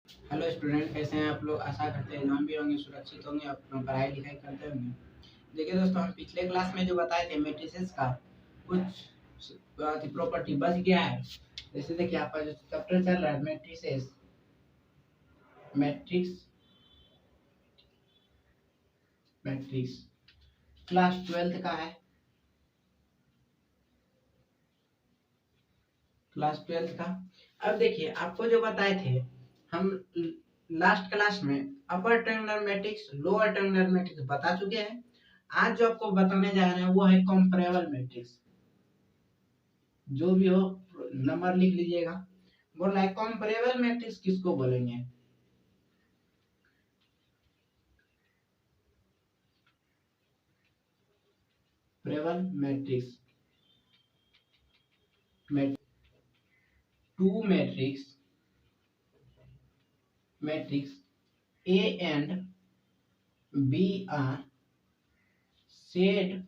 Hello student, कैसे हैं आप लोग। आशा करते हैं एग्जाम भी होंगे, सुरक्षित होंगे, अपना पढ़ाई लिखाई करते होंगे। देखिए दोस्तों, हम पिछले क्लास में जो बताए थे मैट्रिसेस का कुछ प्रॉपर्टी बच गया है। जैसे देखिए, आपका जो चैप्टर चल रहा है matrices, matrix matrix class 12th का है। क्लास 12th का। अब देखिए, आपको जो बताए थे हम लास्ट क्लास में upper triangular matrix, lower triangular matrix बता चुके हैं। आज जो आपको बताने जा रहे हैं वो है कंपैरेबल मैट्रिक्स। जो भी हो नंबर लिख लीजिएगा। बोल रहा है कंपैरेबल मैट्रिक्स किसको बोलेंगे। Comparable matrix, two matrix A and B are said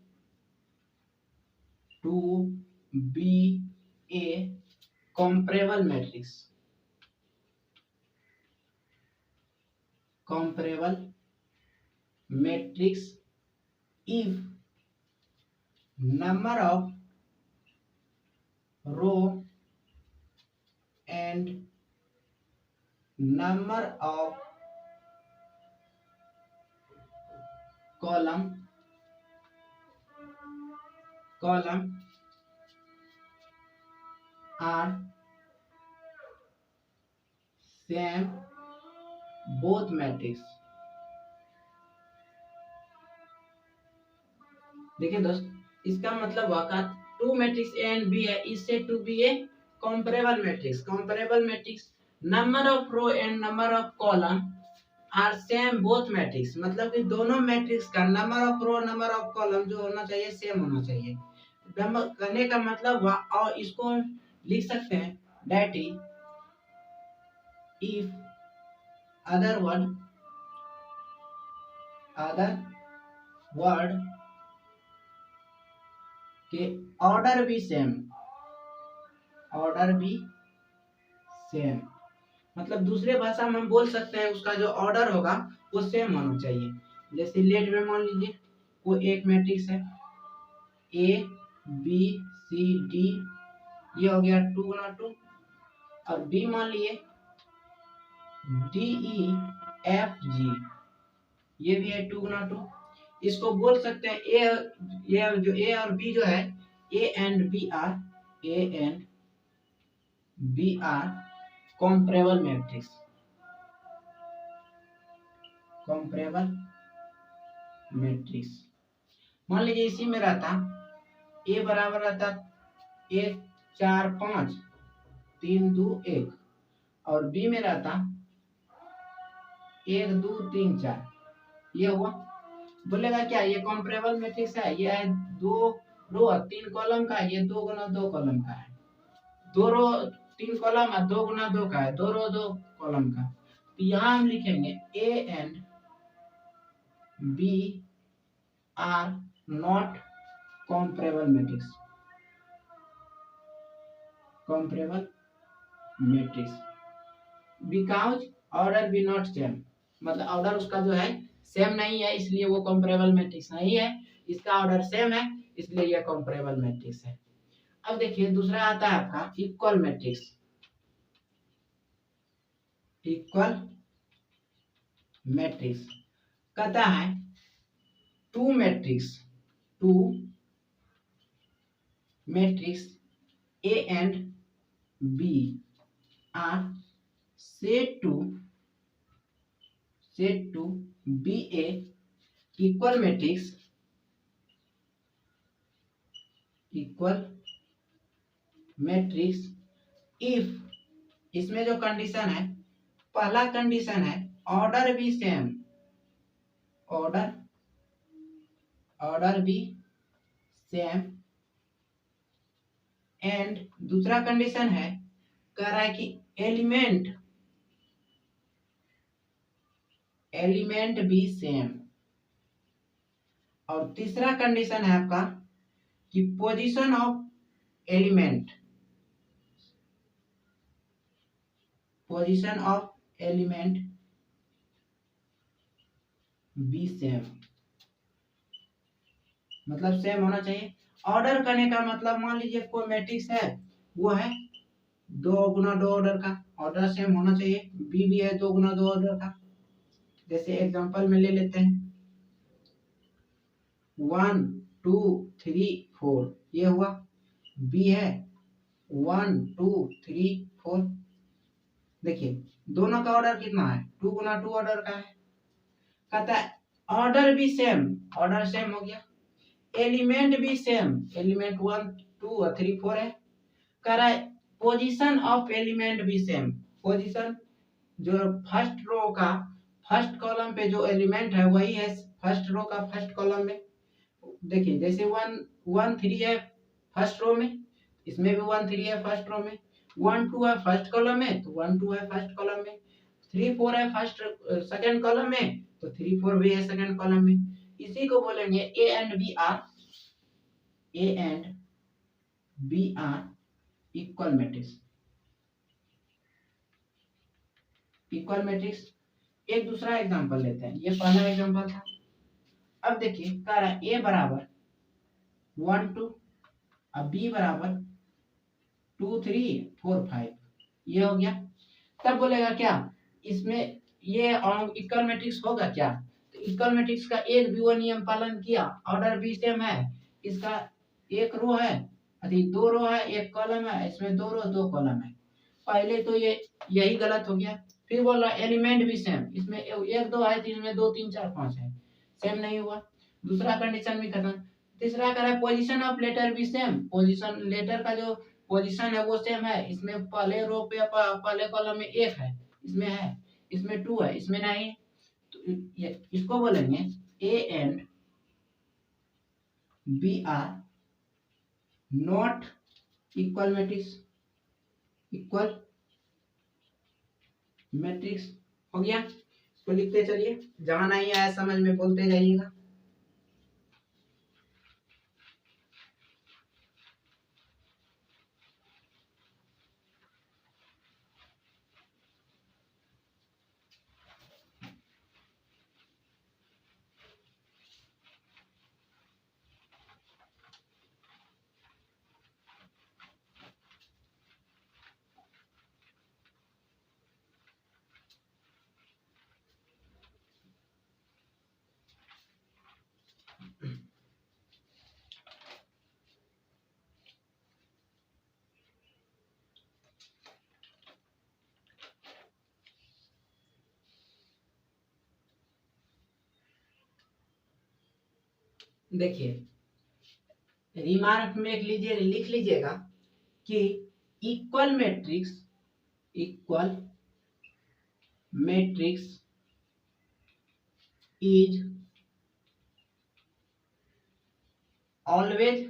to be a comparable matrix. Comparable matrix if number of row and number of column are same both matrix। देखिए दोस्त, इसका मतलब हुआ two matrix A and B है, इससे to be a comparable matrix. Comparable matrix number of row and number of column are same both matrix, मतलब कि दोनों मैट्रिक्स का number of row number of column जो होना चाहिए सेम होना चाहिए। करने का मतलब हुआ, और इसको लिख सकते हैं that is if other word के ऑर्डर भी सेम, मतलब दूसरे भाषा में हम बोल सकते हैं उसका जो ऑर्डर होगा वो सेम होना चाहिए। जैसे लेट में मान लीजिए वो एक मैट्रिक्स है ए बी सी डी, ये हो गया 2x2। और बी मान लिए डी ई एफ जी, ये भी है 2x2। इसको बोल सकते हैं ये जो ए और बी जो है A and B are comparable matrix. मान लीजिए इसी में रहता ए बराबर रहता 1 4 5 3 2 1, और बी में रहता 1 2 3 4, ये हुआ। बोलेगा क्या ये कंपैरेबल मैट्रिक्स है, ये है 2 रो 3 कॉलम का, ये 2 गुना 2 कॉलम का है। 2 रो 3 कॉलम है, 2 गुना 2 का है, 2 रो 2 कॉलम का। तो यहाँ हम लिखेंगे A and B are not comparable matrix. Because order be not same, मतलब ऑर्डर उसका जो है सेम नहीं है, इसलिए वो कंपैरेबल मैट्रिक्स नहीं है। इसका ऑर्डर सेम है, इसलिए यह कंपैरेबल मैट्रिक्स है। अब देखिए दूसरा आता है आपका इक्वल मैट्रिक्स। कहता है two matrix A and B are said to be a equal matrix if, इसमें जो कंडीशन है, पहला कंडीशन है ऑर्डर भी सेम, एंड दूसरा कंडीशन है कह रहा है कि एलिमेंट भी सेम, और तीसरा कंडीशन है आपका कि position of element B same, मतलब सेम होना चाहिए। ऑर्डर करने का मतलब मान लीजिए कोई मैट्रिक्स है, वो है 2 गुना 2 ऑर्डर का, ऑर्डर सेम होना चाहिए। बी भी है 2 गुना 2 ऑर्डर का। जैसे एग्जांपल में ले लेते हैं 1 2 3 4, ये हुआ। बी है 1 2 3 4। देखिए दोनों का ऑर्डर कितना है, 2 गुना 2 ऑर्डर का है। कहता है ऑर्डर भी सेम, ऑर्डर सेम हो गया। एलिमेंट भी सेम, एलिमेंट 1 2 और 3 4 है। कह रहा है पोजीशन ऑफ एलिमेंट भी सेम, पोजीशन जो फर्स्ट रो का फर्स्ट कॉलम पे जो एलिमेंट है वही है फर्स्ट रो का फर्स्ट कॉलम में। देखिए जैसे 1 1 3 है फर्स्ट रो में, इसमें भी 1 3 है फर्स्ट रो में। 1 2 है फर्स्ट कॉलम में, तो 1 2 है फर्स्ट कॉलम में। 3 4 है फर्स्ट सेकंड कॉलम में, तो 3 4 भी है सेकंड कॉलम में। इसी को बोलेंगे A and B are, A and B are equal matrix, equal matrix. एक दूसरा एग्जांपल लेते हैं, ये पहला एग्जांपल था। अब देखिए कह रहा है ए बराबर 1 2, अब बी बराबर 2 3 4 5, ये हो गया। तब बोलेगा क्या इसमें ये इक्वल मैट्रिक्स होगा क्या, तो इक्वल मैट्रिक्स का एक भी वो नियम पालन किया, ऑर्डर भी सेम है, इसका एक रो है, अभी 2 रो है, एक कॉलम है, इसमें 2 रो 2 कॉलम है। पहले तो ये यही गलत हो गया। फिर बोला एलिमेंट भी सेम, इसमें 1 2 है, इसमें 2 3 4 5 है, सेम नहीं हुआ, दूसरा कंडीशन भी खत्म। तीसरा कह रहा है पोजीशन ऑफ लेटर भी सेम, पोजीशन लेटर का जो पोजीशन है वो सेम है, इसमें पहले रो पे पहले कॉलम में 1 है, इसमें है, इसमें 2 है, इसमें नहीं है। तो इसको बोलेंगे A and B are not equal matrix, equal matrix हो गया। इसको लिखते चलिए, जहां नहीं आया समझ में बोलते जाइएगा। देखिए रिमार्क में लिख लीजिएगा कि equal matrix, equal matrix is always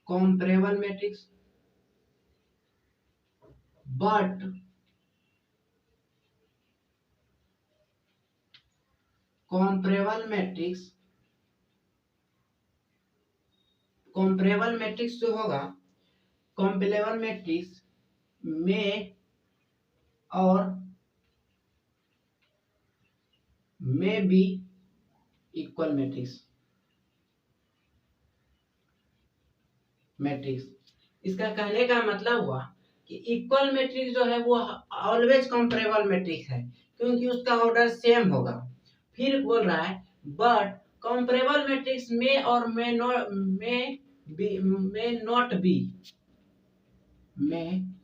comparable matrix, but comparable matrix, comparable matrix जो होगा comparable matrix में और में भी इक्वल मैट्रिक्स, मैट्रिक्स इसका कहने का मतलब हुआ कि इक्वल मैट्रिक्स जो है वो ऑलवेज कंपेरेबल मैट्रिक्स है, क्योंकि उसका ऑर्डर सेम होगा। फिर बोल रहा है बट कंपेरेबल मैट्रिक्स में और में नॉट बी, में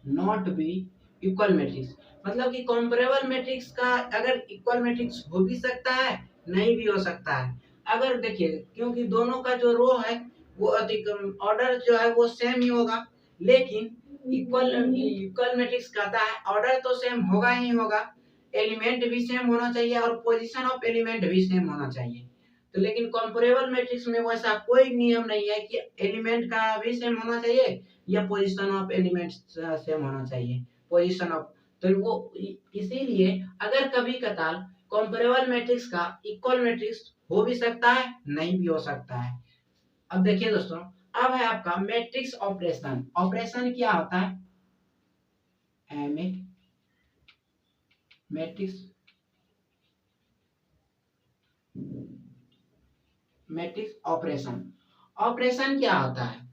नॉट बी इक्वल मैट्रिक्स, मतलब कि कंपेरेबल मैट्रिक्स का अगर इक्वल मैट्रिक्स हो भी सकता है, नहीं भी हो सकता है। अगर देखिए क्योंकि दोनों का जो रो है वो अधिक ऑर्डर जो है वो सेम ही होगा, लेकिन इक्वल मैट्रिक्स कहता है ऑर्डर तो सेम होगा ही होगा, एलिमेंट भी सेम होना चाहिए और पोजीशन ऑफ एलिमेंट भी सेम होना चाहिए। तो लेकिन कंपेरेबल मैट्रिक्स में वैसा कोई नियम नहीं है कि एलिमेंट का भी सेम होना चाहिए या पोजीशन ऑफ एलिमेंट्स सेम होना चाहिए, पोजीशन ऑफ, तो वो इसीलिए अगर कभी कतार कंपेरेबल मैट्रिक्स का इक्वल मैट्रिक्स हो भी सकता है, नहीं भी हो सकता है। अब देखिए दोस्तों अब है आपका मैट्रिक्स ऑपरेशन। ऑपरेशन क्या होता है? M A matrix matrix operation. Operation क्या होता है?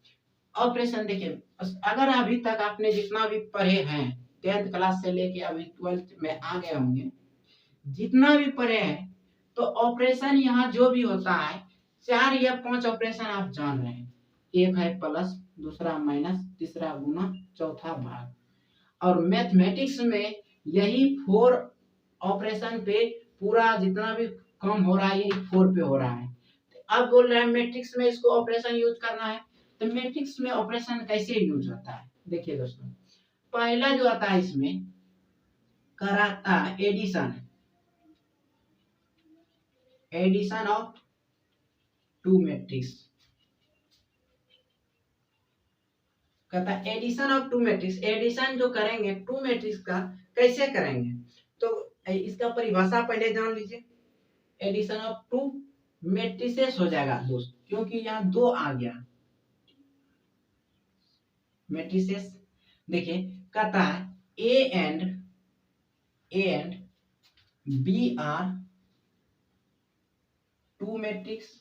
ऑपरेशन देखिए, अगर अभी तक आपने जितना भी पढ़े हैं 10th क्लास से लेके अभी 12th में आ गए होंगे, जितना भी पढ़े हैं, तो ऑपरेशन यहाँ जो भी होता है 4 या 5 ऑपरेशन आप जान रहे हैं। एक है प्लस, दूसरा माइनस, तीसरा गुना, चौथा भाग। और मैथमेटिक्स में यही 4 ऑपरेशन पे पूरा जितना भी कम हो रहा है यही 4 पे हो रहा है। अब बोल रहे हैं मैट्रिक्स में इसको ऑपरेशन यूज करना है, तो मैट्रिक्स में ऑपरेशन कैसे यूज होता है? देखिए दोस्तों, पहला जो आता है इसमें कराता addition, addition of two matrix, कहता है addition of two matrix. Addition जो करेंगे टू मैट्रिक्स का, कैसे करेंगे? तो इसका परिभाषा पहले जान लीजिए। एडिशन ऑफ टू मैट्रिसेस हो जाएगा दोस्त, क्योंकि यहाँ 2 आ गया मैट्रिसेस। देखिए कहता है A and B are two matrix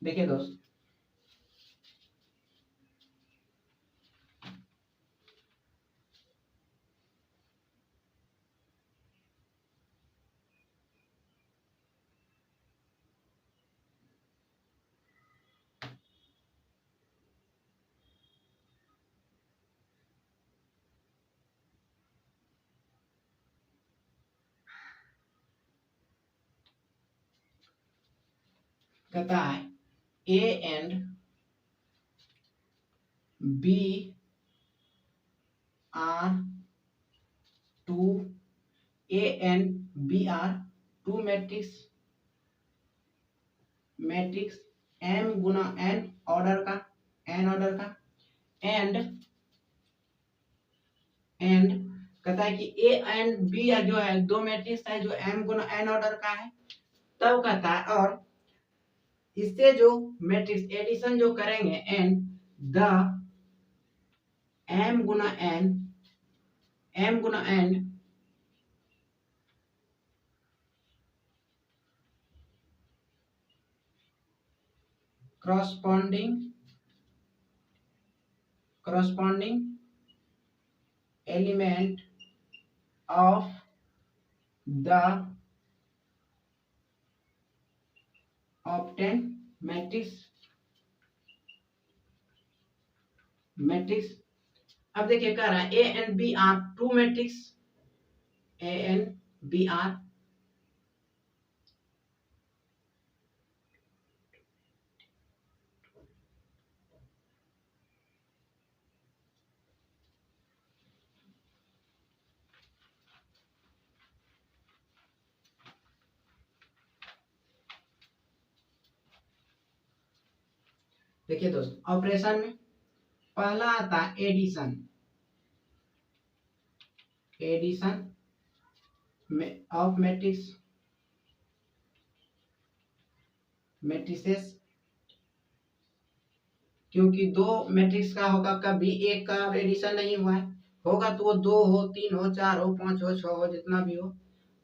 देखिए दोस्त, कहता है A and B are two A and B are two matrix M गुना एन ऑर्डर का, एंड कहता है कि ए एंड बी जो है 2 मैट्रिक्स है जो एम गुना एन ऑर्डर का है। तब कहता है और इससे जो मैट्रिक्स एडिशन जो करेंगे एंड द एम गुना N corresponding element of the obtained matrix. अब देखिए कह रहा है A and B are two matrix, A and B are देखिए दोस्त, ऑपरेशन में पहला आता है एडिशन ऑफ मैट्रिसेस, क्योंकि 2 मैट्रिक्स का होगा, कभी एक का एडिशन नहीं हुआ है, होगा तो वो 2 हो, 3 हो, 4 हो, 5 हो, 6 हो, जितना भी हो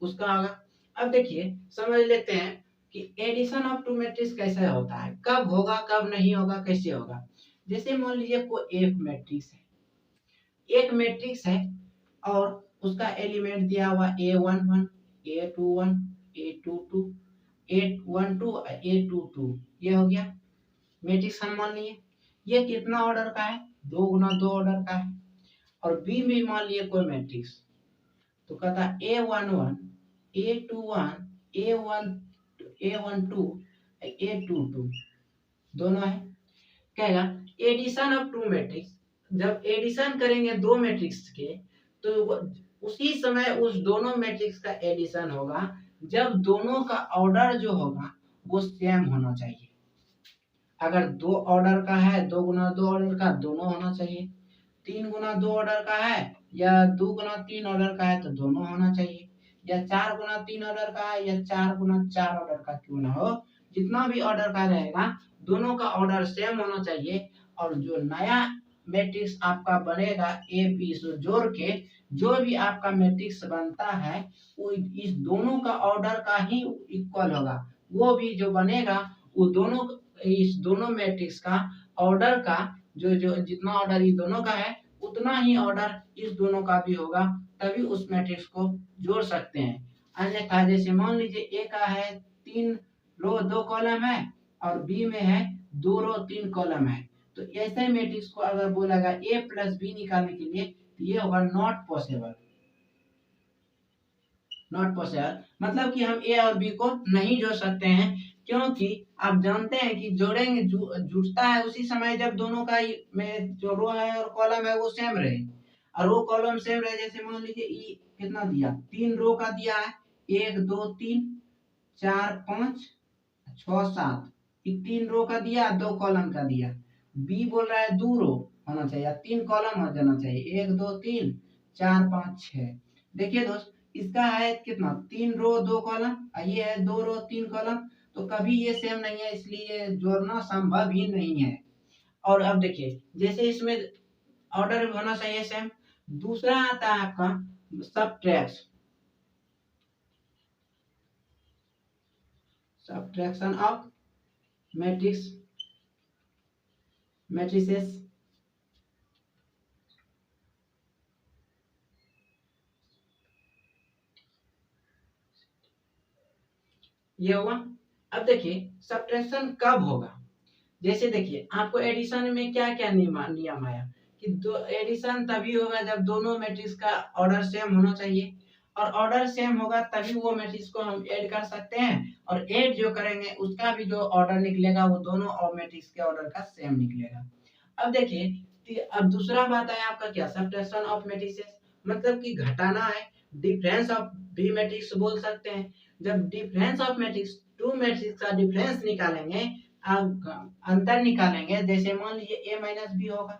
उसका होगा। अब देखिए समझ लेते हैं कि एडिशन ऑफ टू मैट्रिक्स कैसे होता है, कब होगा कब नहीं होगा, कैसे होगा। जैसे मान लीजिए कोई एक मैट्रिक्स है और उसका एलिमेंट दिया हुआ A11, A21, A22, A12, A22, ये हो गया मैट्रिक्स। हम मान लिए ये कितना ऑर्डर का है? 2 गुना 2 ऑर्डर का है। और बी में मान लिए कोई मैट्रिक्स, तो कहता है A11, A21, A12, A22 दोनों है। कहेगा एडिशन ऑफ टू मैट्रिक्स, जब एडिशन करेंगे 2 मैट्रिक्स के, तो उसी समय उस दोनों मैट्रिक्स का एडिशन होगा जब दोनों का ऑर्डर जो होगा वो सेम होना चाहिए। अगर 2 ऑर्डर का है, 2 गुना 2 ऑर्डर का, दोनों होना चाहिए। 3 गुना 2 ऑर्डर का है या 2 गुना 3 ऑर्डर का है, तो दोनों होना चाहिए। या 4 गुना 3 ऑर्डर का है या 4 गुना 4 ऑर्डर का क्यों ना हो, जितना भी ऑर्डर का रहेगा दोनों का ऑर्डर सेम होना चाहिए। और जो नया मैट्रिक्स आपका बनेगा ए बी से जोड़ के जो भी आपका मैट्रिक्स बनता है वो इस दोनों का ऑर्डर का ही इक्वल होगा। वो भी जो बनेगा वो दोनों इस दोनों मैट्रिक्स का ऑर्डर का जो जो जितना ऑर्डर ये दोनों का है उतना ही ऑर्डर इस दोनों का भी होगा, तभी उस मैट्रिक्स को जोड़ सकते हैं। अन्यथा जैसे मान लीजिए ए का है 3 रो 2 कॉलम है और बी में है 2 रो 3 कॉलम है, तो ऐसे मैट्रिक्स को अगर बोला गया ए प्लस बी निकालने के लिए तो ये होगा नॉट पॉसिबल। नॉट पॉसिबल मतलब कि हम ए और बी को नहीं जोड़ सकते हैं, क्योंकि आप जानते हैं कि जोड़ेंगे जुड़ता है उसी समय जब दोनों का में जो रो है और कॉलम है वो सेम रहे। और रो कॉलम सेम रहे, जैसे मान लीजिए ई कितना दिया 3 रो का दिया है 1 2 3 4 5 6 7, 3 रो का दिया 2 कॉलम का दिया। बी बोल रहा है 2 रो होना चाहिए 3 कॉलम हो जाना चाहिए 1 2 3 4 5 6। देखिए दोस्त इसका है कितना 3 रो 2 कॉलम और ये है 2 रो 3 कॉलम, तो कभी ये सेम नहीं है इसलिए जोड़ना संभव ही नहीं है। और अब देखिए जैसे इसमें ऑर्डर होना चाहिए सेम। दूसरा आता है आपका सब्ट्रैक्शन ऑफ मैट्रिसेस। ये हुआ। अब देखिए सब्ट्रैक्शन कब होगा, जैसे देखिए आपको एडिशन में क्या क्या नियम आया कि दो एडिशन तभी होगा जब दोनों मैट्रिक्स का ऑर्डर सेम होना चाहिए, और ऑर्डर सेम होगा तभी वो मैट्रिक्स को हम ऐड कर सकते हैं, और ऐड जो करेंगे उसका भी जो ऑर्डर निकलेगा वो दोनों और मैट्रिक्स के ऑर्डर का सेम निकलेगा। अब देखिए अब दूसरा बात है आपका क्या सब्ट्रैक्शन ऑफ मैट्रिसेस, मतलब कि घटाना है, डिफरेंस ऑफ बी मैट्रिक्स बोल सकते हैं। जब difference of matrix two matrix का डिफरेंस निकालेंगे अंतर निकालेंगे, जैसे मान लीजिए a माइनस बी होगा,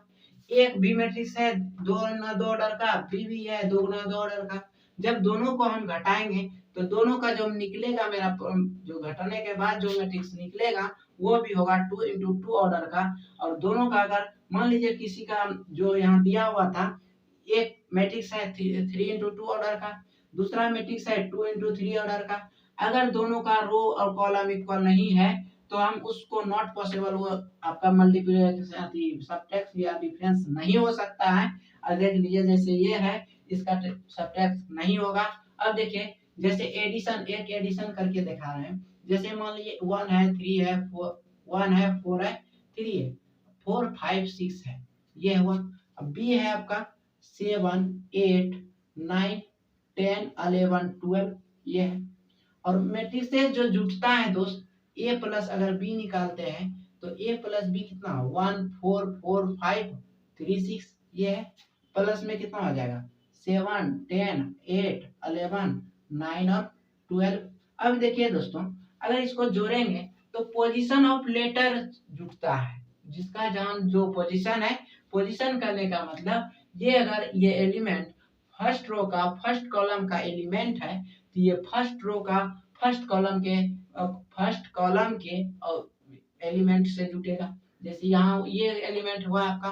एक बी मैट्रिक्स है 2 गुना 2 ऑर्डर का, बी भी है 2 गुना 2 ऑर्डर का। जब दोनों को हम घटाएंगे तो दोनों का जो निकलेगा मेरा जो घटाने के बाद जो मैट्रिक्स निकलेगा वो भी होगा 2 × 2 ऑर्डर का। और दोनों का अगर मान लीजिए किसी का जो यहाँ दिया हुआ था एक मैट्रिक्स है 3 × 2 ऑर्डर का, दूसरा मैट्रिक्स है 2 × 3 ऑर्डर का, अगर दोनों का रो और कॉलम इक्वल नहीं है तो हम उसको नॉट पॉसिबल, वो आपका मल्टीप्लिकेशन सब्ट्रैक्ट या डिफरेंस नहीं हो सकता है। और देख लीजिए जैसे ये है इसका सब्ट्रैक्ट नहीं होगा। अब देखिए जैसे एडिशन एक एडिशन करके दिखा रहे हैं, जैसे मान लीजिए 1 है 3 है 1 है 4 है 3 है 4 5 6 है ये हुआ। अब बी है आपका 7 8 9 10 11 12 ये है। और मैट्रिक्स से जो जुटता है दोस्त ए प्लस अगर बी निकालते हैं तो ए प्लस बी कितना 1 4 4 5 3 6 ये है, प्लस में कितना हो जाएगा 7 10 8 11 9 और 12। अब देखिए दोस्तों अगर इसको जोड़ेंगे तो पोजीशन ऑफ लेटर जुटता है, जिसका जहां जो पोजीशन है, पोजीशन करने का मतलब ये अगर ये एलिमेंट फर्स्ट रो का फर्स्ट कॉलम का एलिमेंट है तो ये फर्स्ट रो का फर्स्ट कॉलम के एलिमेंट से जुटेगा। जैसे यहाँ ये एलिमेंट हुआ आपका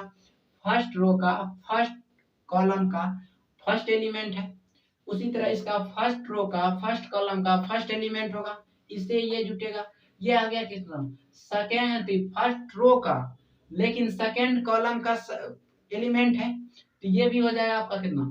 फर्स्ट रो का फर्स्ट कॉलम का फर्स्ट एलिमेंट है, उसी तरह इसका फर्स्ट रो का फर्स्ट कॉलम का फर्स्ट एलिमेंट होगा, इससे ये जुटेगा। ये आ गया कितना सेकेंड फर्स्ट रो का लेकिन सेकेंड कॉलम का एलिमेंट है, तो ये भी हो जाएगा आपका कितना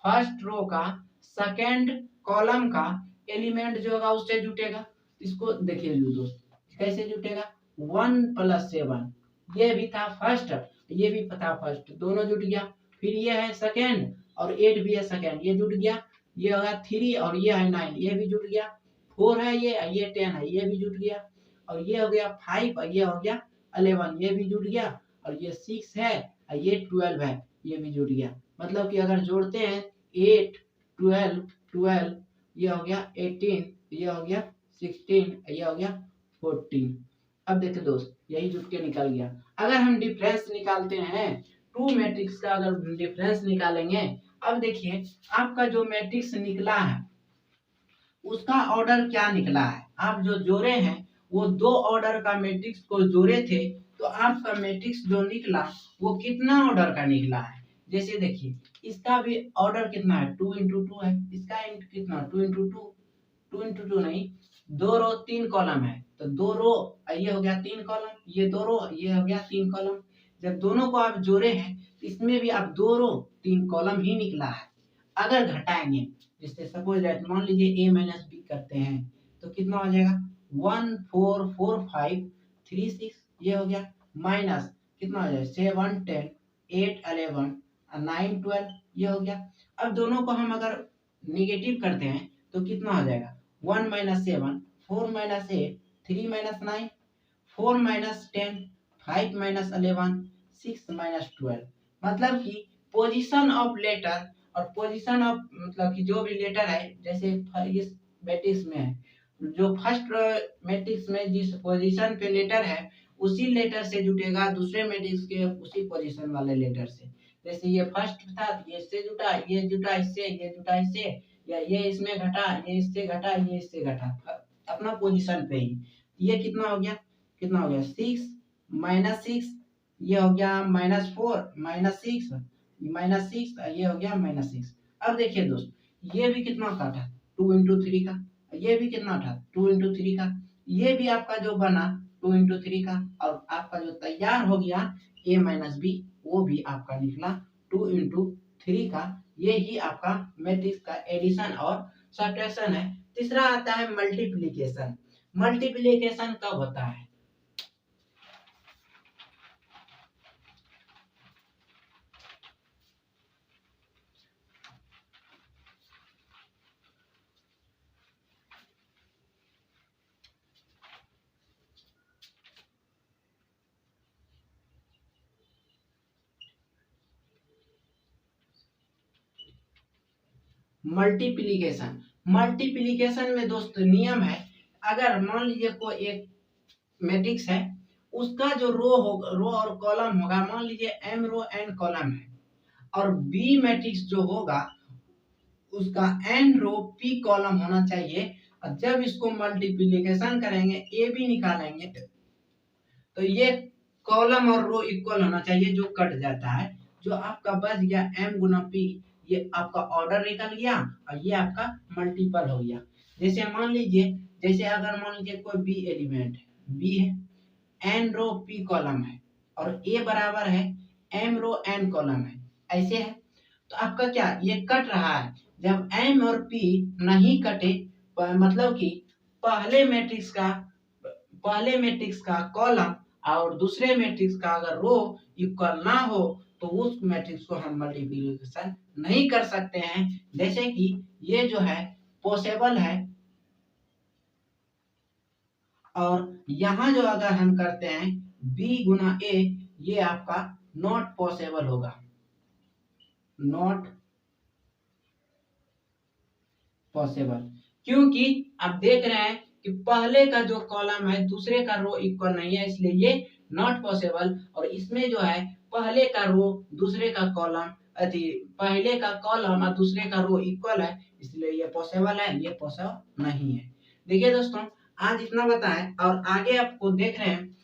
फर्स्ट रो का सेकेंड कॉलम का एलिमेंट जो होगा उससे जुटेगा। इसको देखिए दोस्त कैसे जुटेगा 1 + 7 ये भी था फर्स्ट ये भी था फर्स्ट दोनों जुट गया, फिर ये है सेकेंड और 8 भी है सेकेंड ये जुट गया, ये होगा 3 और ये है 9 ये भी जुट गया, 4 है ये 10 है ये भी जुट गया, और ये हो गया 5 और ये हो गया 11 ये भी जुट गया, और ये 6 है और ये 12 है ये भी जुट गया। मतलब कि अगर जोड़ते हैं 8 12 12 ये हो गया 18 ये हो गया 16 ये हो गया 14। अब देखिए दोस्त यही जुट के निकल गया। अगर हम डिफरेंस निकालते हैं टू मैट्रिक्स का अगर डिफरेंस निकालेंगे, अब देखिए आपका जो मैट्रिक्स निकला है उसका ऑर्डर क्या निकला है। आप जो जोड़े हैं वो 2 ऑर्डर का मैट्रिक्स को जोड़े थे, तो आपका मैट्रिक्स जो निकला वो कितना ऑर्डर का निकला है। जैसे देखिए इसका भी ऑर्डर कितना है, 2 इंटू 2 है, इसका कितना 2 इंटू 2, 2 इंटू 2 नहीं, 2 रो 3 कॉलम है, तो 2 रो ये हो गया 3 कॉलम, ये 2 रो ये हो गया 3 कॉलम। जब दोनों को आप जोड़े हैं इसमें भी आप 2 रो 3 कॉलम ही निकला है। अगर घटाएंगे जैसे सपोज दैट मान लीजिए a माइनस बी करते हैं तो कितना हो जाएगा 1 4 4 5 3 6, ये हो गया, माइनस कितना हो जाएगा 7 10 8 11 9 12, ये हो गया। अब दोनों को हम अगर निगेटिव करते हैं तो कितना हो जाएगा 1 minus 7 4 minus 8 3 minus 9 4 minus 10 5 minus 11 6 minus 12। मतलब कि पोजीशन ऑफ लेटर और पोजीशन ऑफ मतलब कि जो भी लेटर है, जैसे इस मैट्रिक्स में है जो फर्स्ट मैट्रिक्स में जिस पोजीशन पे लेटर है उसी लेटर से जुटेगा दूसरे मैट्रिक्स के उसी पोजीशन वाले लेटर से। जैसे ये फर्स्ट था ये इससे जुटा, ये जुटा इससे, ये जुटा इससे, या ये इसमें घटा, ये इससे घटा, ये इससे घटा, अपना पोजीशन पे ही। ये कितना हो गया, कितना हो गया 6 माइनस 6, ये हो गया माइनस 4 माइनस 6 माइनस 6, ये हो गया माइनस 6। अब देखिए दोस्त ये भी कितना का था 2 इंटू 3 का, ये भी कितना था 2 इंटू 3 का, ये भी आपका जो बना 2 इंटू 3 का, और आपका जो तैयार हो गया a माइनस बी वो भी आपका निकला 2 इंटू 3 का। ये ही आपका मैट्रिक्स का एडिशन और सब्ट्रैक्शन है। तीसरा आता है मल्टीप्लिकेशन। मल्टीप्लिकेशन कब होता है, मल्टीप्लिकेशन। मल्टीप्लिकेशन में दोस्त नियम है, अगर मान लीजिए कोई एक मैट्रिक्स है उसका जो रो और कॉलम होगा, मान लीजिए m रो n कॉलम है, और बी मैट्रिक्स जो होगा उसका n रो p कॉलम होना चाहिए। और जब इसको मल्टीप्लिकेशन करेंगे ए बी निकालेंगे तो ये कॉलम और रो इक्वल होना चाहिए, जो कट जाता है, जो आपका बच गया m गुना p, ये आपका ऑर्डर निकल गया और ये आपका मल्टीपल हो गया। जैसे मान लीजिए, जैसे अगर मान लीजिए कोई बी एलिमेंट है, बी है n रो p कॉलम है और a बराबर है m रो n कॉलम है, ऐसे है, तो आपका क्या ये कट रहा है। जब m और p नहीं कटे मतलब कि पहले मैट्रिक्स का कॉलम और दूसरे मैट्रिक्स का अगर रो इक्वल ना हो तो उस मैट्रिक्स को हम मल्टीप्लिकेशन नहीं कर सकते हैं। जैसे कि ये जो है पॉसिबल है, और यहाँ जो अगर हम करते हैं b गुना a, ये आपका नॉट पॉसिबल होगा, नॉट पॉसिबल, क्योंकि आप देख रहे हैं कि पहले का जो कॉलम है दूसरे का रो इक्वल नहीं है, इसलिए ये नॉट पॉसिबल। और इसमें जो है पहले का रो दूसरे का कॉलम पहले का कॉलम और दूसरे का रो इक्वल है, इसलिए ये पॉसिबल है, ये पॉसिबल नहीं है। देखिए दोस्तों आज इतना बताएं, और आगे आपको देख रहे हैं,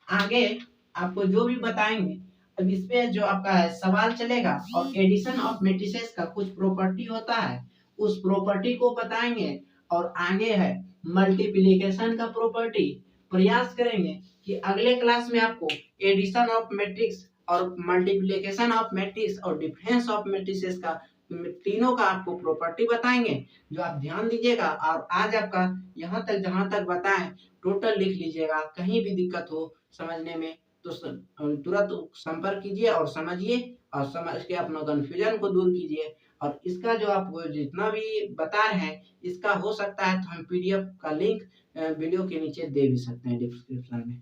आगे आपको जो भी बताएंगे अब इस पे जो आपका है सवाल चलेगा, और एडिशन ऑफ मैट्रिसेस का कुछ प्रॉपर्टी होता है उस प्रॉपर्टी को बताएंगे, और आगे है मल्टीप्लिकेशन का प्रॉपर्टी। प्रयास करेंगे कि अगले क्लास में आपको एडिशन ऑफ मैट्रिक्स और मल्टीप्लिकेशन ऑफ मैट्रिक्स और डिफरेंस ऑफ मैट्रिसेस का तीनों का आपको प्रॉपर्टी बताएंगे, जो आप ध्यान दीजिएगा। और आज आपका यहाँ तक जहाँ तक बताएं टोटल लिख लीजिएगा, कहीं भी दिक्कत हो समझने में तो तुरंत संपर्क कीजिए और समझिए, और समझ के अपना कंफ्यूजन को दूर कीजिए। और इसका जो आप जितना भी बता रहे हैं इसका हो सकता है तो हम पीडीएफ का लिंक वीडियो के नीचे दे भी सकते हैं डिस्क्रिप्शन में।